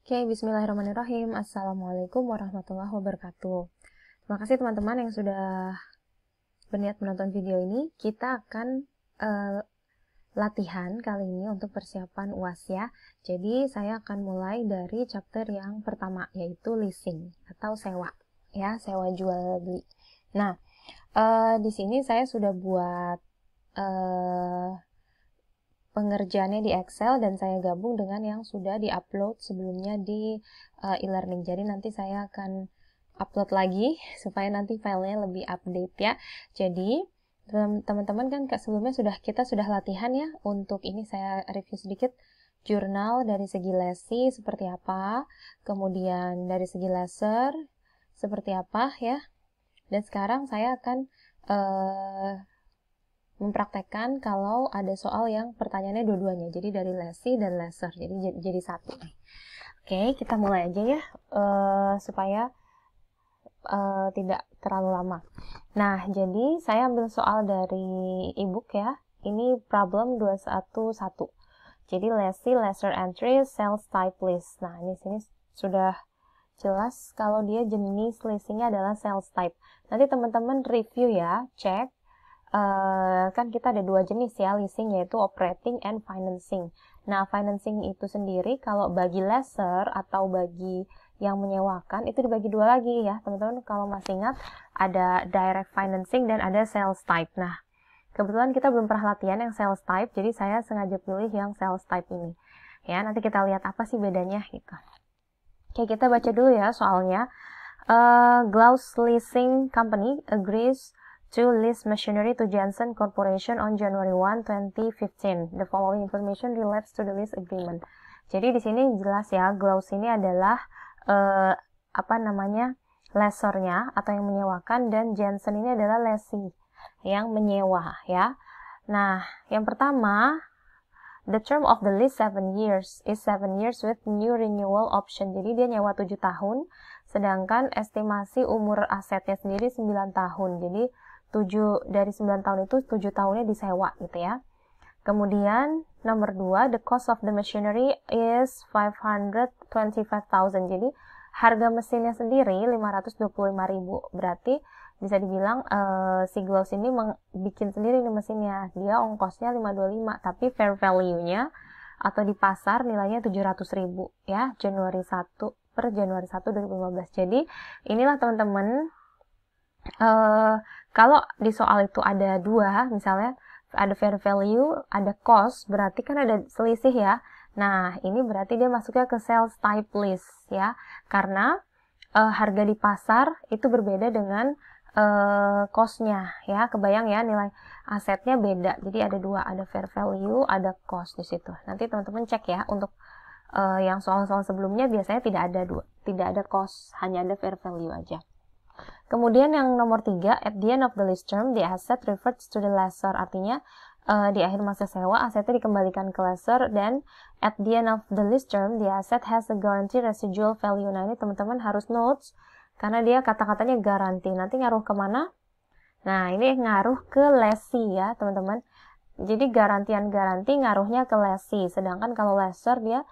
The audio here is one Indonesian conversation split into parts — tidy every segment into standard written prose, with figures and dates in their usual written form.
Oke, bismillahirrahmanirrahim. Assalamualaikum warahmatullahi wabarakatuh. Terima kasih teman-teman yang sudah berniat menonton video ini. Kita akan latihan kali ini untuk persiapan UAS ya. Jadi saya akan mulai dari chapter yang pertama, yaitu leasing atau sewa. Ya, sewa jual beli. Nah, di sini saya sudah buat pengerjaannya di Excel dan saya gabung dengan yang sudah di-upload sebelumnya di e-learning. Jadi nanti saya akan upload lagi supaya nanti filenya lebih update ya. Jadi teman-teman kan sebelumnya kita sudah latihan ya. Untuk ini saya review sedikit jurnal dari segi lesi seperti apa, kemudian dari segi laser seperti apa ya. Dan sekarang saya akan mempraktekkan kalau ada soal yang pertanyaannya dua-duanya, jadi dari lesi dan laser, jadi satu. Oke, kita mulai aja ya, supaya tidak terlalu lama. Nah, jadi saya ambil soal dari ebook ya, ini problem 211. Jadi lesi, laser entry, sales type list. Nah, ini sini sudah jelas kalau dia jenis leasingnya adalah sales type. Nanti teman-teman review ya, cek. Kan kita ada dua jenis ya leasing, yaitu operating and financing. Nah, financing itu sendiri kalau bagi lessor atau bagi yang menyewakan itu dibagi dua lagi ya teman-teman. Kalau masih ingat, ada direct financing dan ada sales type. Nah, kebetulan kita belum pernah latihan yang sales type, jadi saya sengaja pilih yang sales type ini ya. Nanti kita lihat apa sih bedanya gitu. Oke, kita baca dulu ya soalnya. Glaus Leasing Company agrees to lease machinery to Janssen Corporation on January 1, 2015. The following information relates to the lease agreement. Jadi di sini jelas ya, Glaus ini adalah lessornya atau yang menyewakan, dan Janssen ini adalah lessee yang menyewa ya. Nah, yang pertama, the term of the lease 7 years is 7 years with new renewal option. Jadi dia nyewa 7 tahun, sedangkan estimasi umur asetnya sendiri 9 tahun. Jadi 7 dari 9 tahun itu 7 tahunnya disewa gitu ya. Kemudian nomor 2, the cost of the machinery is 525,000. Jadi harga mesinnya sendiri 525.000. Berarti bisa dibilang si Glaus ini bikin sendiri nih mesinnya. Dia ongkosnya 525, tapi fair value-nya atau di pasar nilainya 700.000 ya, Januari 1 per Januari 1 2015. Jadi inilah teman-teman, kalau di soal itu ada dua, misalnya ada fair value, ada cost, berarti kan ada selisih ya. Nah, ini berarti dia masuknya ke sales type list ya, karena harga di pasar itu berbeda dengan cost-nya ya. Kebayang ya, nilai asetnya beda. Jadi ada dua, ada fair value, ada cost di situ. Nanti teman-teman cek ya, untuk yang soal-soal sebelumnya biasanya tidak ada cost, hanya ada fair value aja. Kemudian yang nomor 3, at the end of the lease term, the asset reverts to the lessor. Artinya di akhir masa sewa, asetnya dikembalikan ke lessor, dan at the end of the lease term, the asset has a guarantee residual value. Nah, ini teman-teman harus notes, karena dia kata-katanya garanti. Nanti ngaruh kemana? Nah, ini ngaruh ke lessee ya teman-teman. Jadi garanti ngaruhnya ke lessee, sedangkan kalau lessor dia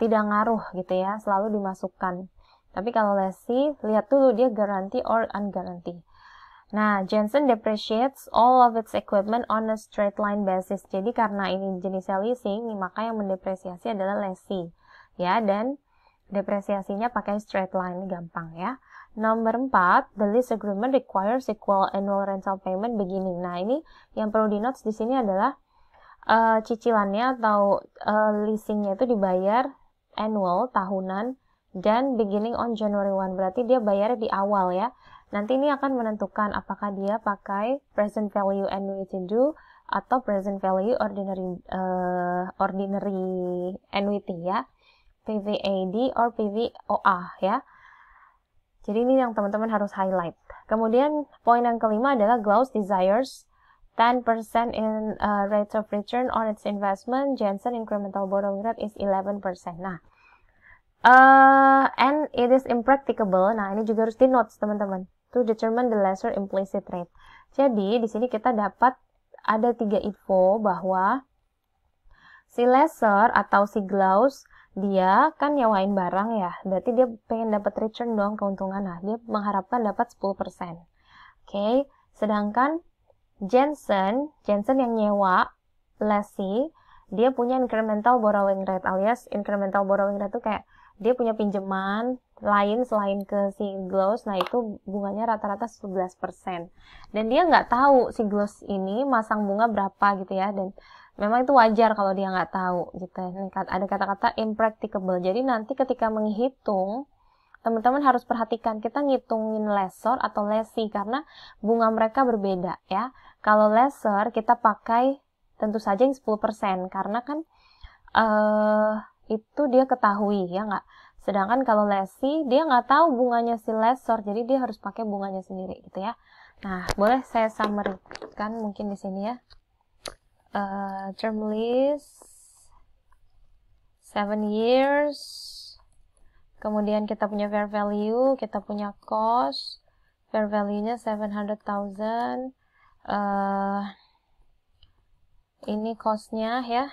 tidak ngaruh gitu ya, selalu dimasukkan. Tapi kalau lessee, lihat dulu dia guarantee or unguarantee. Nah, Janssen depreciates all of its equipment on a straight line basis. Jadi karena ini jenisnya leasing, maka yang mendepresiasi adalah lessee ya, dan depresiasinya pakai straight line, gampang ya. Nomor 4, the lease agreement requires equal annual rental payment beginning. Nah, ini yang perlu di notes di sini adalah cicilannya atau leasingnya itu dibayar annual, tahunan, dan beginning on January 1. Berarti dia bayar di awal ya. Nanti ini akan menentukan apakah dia pakai present value annuity due atau present value ordinary annuity ya, PVAD or PVOA ya. Jadi ini yang teman-teman harus highlight. Kemudian poin yang kelima adalah Glaus desires 10% in rate of return on its investment. Janssen incremental borrowing rate is 11%. Nah, and it is impracticable. Nah, ini juga harus di notes teman-teman, to determine the lesser implicit rate. Jadi di sini kita dapat ada 3 info bahwa si lessor atau si Glaus dia kan nyewain barang ya, berarti dia pengen dapat return dong, keuntungan. Nah, dia mengharapkan dapat 10%. Oke, sedangkan Jensen yang nyewa lessee, dia punya incremental borrowing rate, alias incremental borrowing rate itu kayak dia punya pinjaman lain selain ke si Gloss. Nah, itu bunganya rata-rata 11%. Dan dia nggak tahu si Gloss ini masang bunga berapa gitu ya. Dan memang itu wajar kalau dia nggak tahu gitu. Ada kata-kata impracticable. Jadi nanti ketika menghitung, teman-teman harus perhatikan kita ngitungin lessor atau lessee karena bunga mereka berbeda ya. Kalau lessor kita pakai tentu saja yang 10% karena kan itu dia ketahui ya nggak. Sedangkan kalau lessee dia nggak tahu bunganya si lessor, jadi dia harus pakai bunganya sendiri gitu ya. Nah, boleh saya summary-kan mungkin di sini ya. Term lease 7 years. Kemudian kita punya fair value, kita punya cost. Fair value-nya 700,000. Ini cost-nya ya.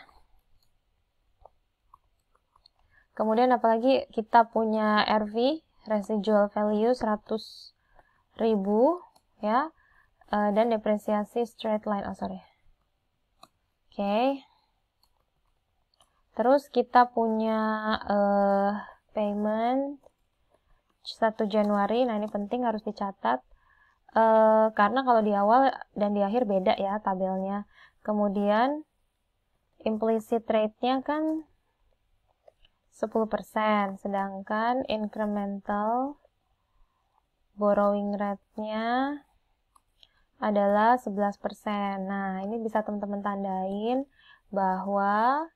Kemudian apalagi kita punya RV, residual value 100.000 ya. Dan depresiasi straight line, Oke. Terus kita punya payment 1 Januari. Nah, ini penting harus dicatat. Karena kalau di awal dan di akhir beda ya tabelnya. Kemudian implicit rate-nya kan 10%, sedangkan incremental borrowing rate-nya adalah 11%. Nah, ini bisa teman-teman tandain bahwa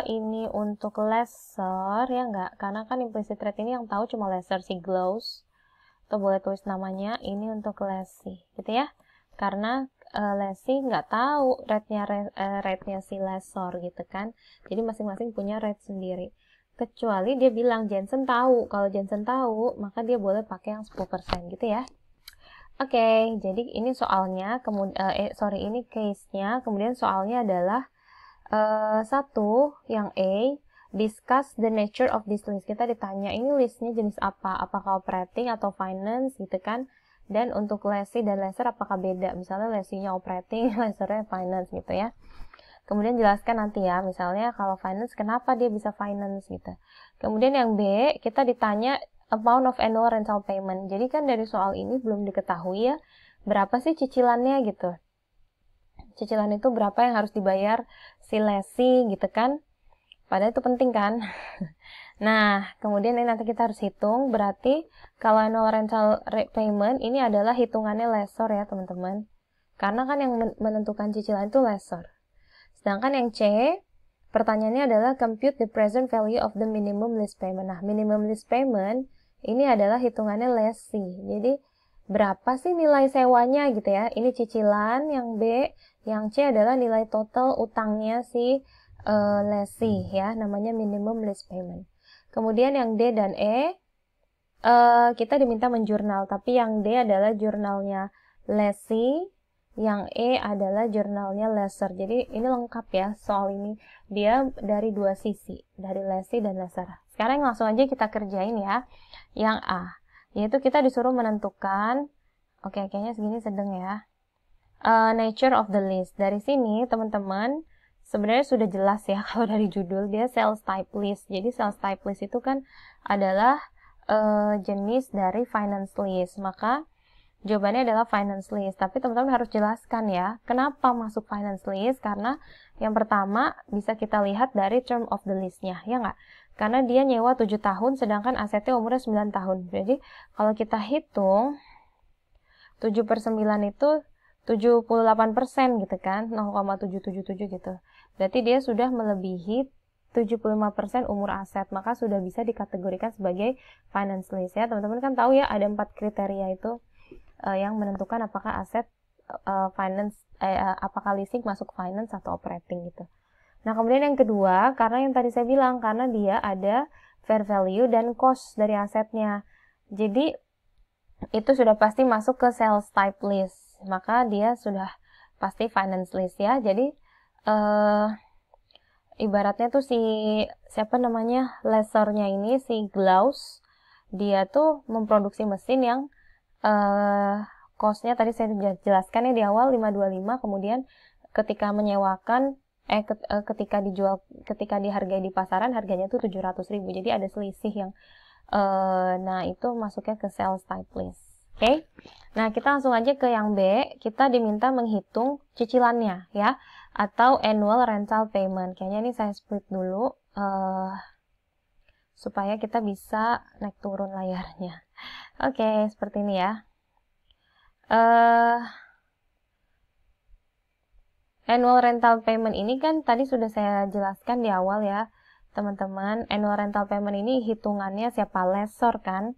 ini untuk lessor ya enggak, karena kan implicit rate ini yang tahu cuma lessor si Gloss, atau boleh tulis namanya ini untuk lessee gitu ya, karena lessee nggak tahu rate-nya si lessor gitu kan, jadi masing-masing punya rate sendiri, kecuali dia bilang Jensen tahu. Kalau Jensen tahu maka dia boleh pakai yang 10% gitu ya. Oke, jadi ini soalnya, ini case-nya. Kemudian soalnya adalah satu, yang A, discuss the nature of this list. Kita ditanya ini listnya jenis apa, apakah operating atau finance gitu kan. Dan untuk lessee dan lessor apakah beda, misalnya lessee-nya operating, lessornya finance gitu ya. Kemudian jelaskan nanti ya, misalnya kalau finance kenapa dia bisa finance gitu. Kemudian yang B, kita ditanya amount of annual rental payment. Jadi kan dari soal ini belum diketahui ya, berapa sih cicilannya gitu. Cicilan itu berapa yang harus dibayar si lessee gitu kan. Padahal itu penting kan. Nah, kemudian ini nanti kita harus hitung, berarti kalau annual rental payment ini adalah hitungannya lessor ya teman-teman. Karena kan yang menentukan cicilan itu lessor. Sedangkan yang C, pertanyaannya adalah compute the present value of the minimum lease payment. Nah, minimum lease payment ini adalah hitungannya lessee. Jadi, berapa sih nilai sewanya gitu ya. Ini cicilan, yang B, yang C adalah nilai total utangnya si lessee ya, namanya minimum lease payment. Kemudian yang D dan E, kita diminta menjurnal, tapi yang D adalah jurnalnya lessee, yang E adalah jurnalnya lessor. Jadi ini lengkap ya soal ini. Dia dari dua sisi, dari lessee dan lessor. Sekarang langsung aja kita kerjain ya. Yang A, yaitu kita disuruh menentukan, oke, kayaknya segini sedang ya. Nature of the list. Dari sini teman-teman sebenarnya sudah jelas ya kalau dari judul dia sales type list. Jadi sales type list itu kan adalah jenis dari finance list. Maka jawabannya adalah finance list. Tapi teman-teman harus jelaskan ya, kenapa masuk finance list? Karena yang pertama bisa kita lihat dari term of the list-nya, ya nggak? Karena dia nyewa 7 tahun, sedangkan asetnya umurnya 9 tahun. Jadi kalau kita hitung 7/9 itu 78% gitu kan, 0,777 gitu. Berarti dia sudah melebihi 75% umur aset, maka sudah bisa dikategorikan sebagai finance list ya. Teman-teman kan tahu ya ada 4 kriteria itu yang menentukan apakah aset finance, apakah leasing masuk finance atau operating gitu. Nah, kemudian yang kedua, karena yang tadi saya bilang, karena dia ada fair value dan cost dari asetnya. Jadi, itu sudah pasti masuk ke sales type list. Maka dia sudah pasti finance list ya. Jadi, ibaratnya tuh si siapa namanya lessornya ini, si Glaus, dia tuh memproduksi mesin yang cost-nya tadi saya jelaskan ya di awal 525, kemudian ketika menyewakan ketika dijual, ketika dihargai di pasaran harganya tuh 700.000. Jadi ada selisih yang nah itu masuknya ke sales type list. Oke. Nah, kita langsung aja ke yang B. Kita diminta menghitung cicilannya ya, atau annual rental payment. Kayaknya ini saya split dulu supaya kita bisa naik turun layarnya. Oke, seperti ini ya. Annual rental payment ini kan tadi sudah saya jelaskan di awal ya, teman-teman. Annual rental payment ini hitungannya siapa? Lessor kan.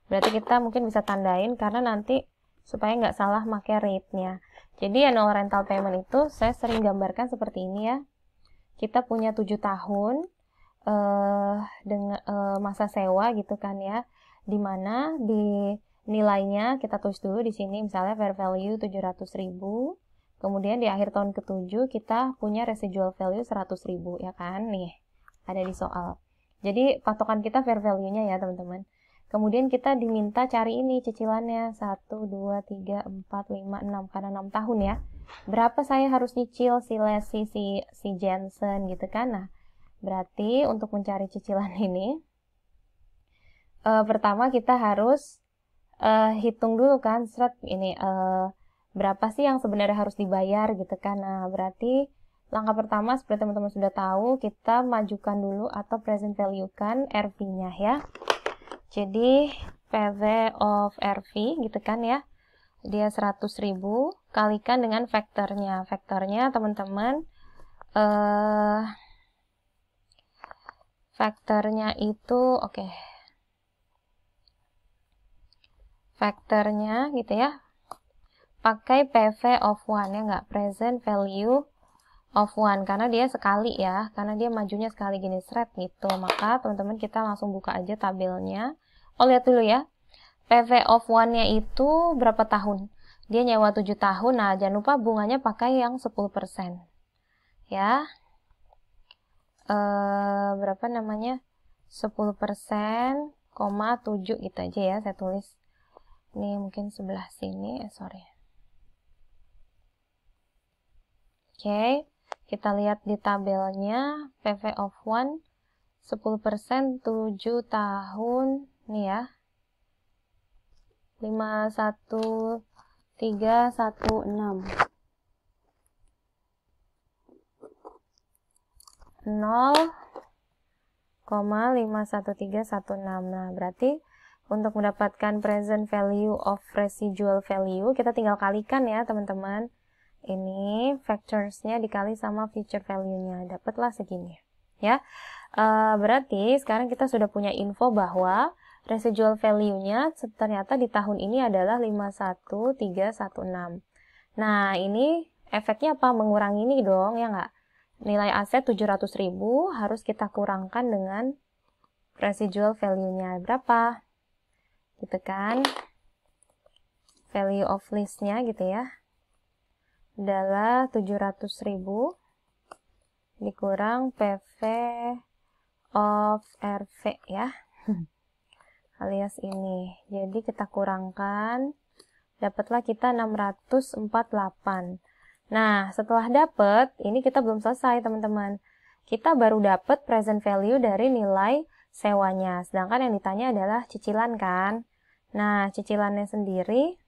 Berarti kita mungkin bisa tandain karena nanti supaya nggak salah pakai rate-nya. Jadi annual rental payment itu saya sering gambarkan seperti ini ya. Kita punya 7 tahun dengan masa sewa gitu kan ya. Dimana di nilainya kita tulis dulu di sini misalnya fair value 700.000. Kemudian di akhir tahun ke-7 kita punya residual value 100.000 ya kan. Nih, ada di soal. Jadi patokan kita fair value-nya ya teman-teman. Kemudian kita diminta cari ini cicilannya 1, 2, 3, 4, 5, 6 karena 6 tahun ya. Berapa saya harus nyicil si Leslie, si Jensen gitu kan. Nah, berarti untuk mencari cicilan ini pertama kita harus hitung dulu kan seret ini berapa sih yang sebenarnya harus dibayar gitu kan. Nah, berarti langkah pertama seperti teman-teman sudah tahu, kita majukan dulu atau present value kan RV-nya ya. Jadi PV of RV gitu kan ya, dia 100.000 kalikan dengan faktornya. Faktornya teman-teman faktornya itu faktornya gitu ya, pakai PV of 1 ya, nggak present value of 1 karena dia sekali ya, karena dia majunya sekali gini seret gitu. Maka teman-teman kita langsung buka aja tabelnya. Lihat dulu ya, PV of 1 nya itu berapa tahun, dia nyewa 7 tahun. Nah, jangan lupa bunganya pakai yang 10% ya. Berapa namanya, 10%, 7 gitu aja ya, saya tulis ini mungkin sebelah sini, sorry. Oke, kita lihat di tabelnya PV of 1 10% 7 tahun nih ya, 51316 0,51316. Nah, berarti untuk mendapatkan present value of residual value kita tinggal kalikan ya teman-teman. Ini factorsnya dikali sama future value-nya, dapatlah segini ya. Berarti sekarang kita sudah punya info bahwa residual value-nya ternyata di tahun ini adalah 51316. Nah, ini efeknya apa? Mengurangi ini dong, ya nggak? Nilai aset 700.000 harus kita kurangkan dengan residual value-nya. Berapa? Gitu kan? Value of list-nya gitu ya. Adalah 700.000 dikurang PV of RV ya. Alias ini. Jadi kita kurangkan, dapatlah kita 648. Nah, setelah dapat, ini kita belum selesai teman-teman. Kita baru dapat present value dari nilai sewanya. Sedangkan yang ditanya adalah cicilan kan. Nah, cicilannya sendiri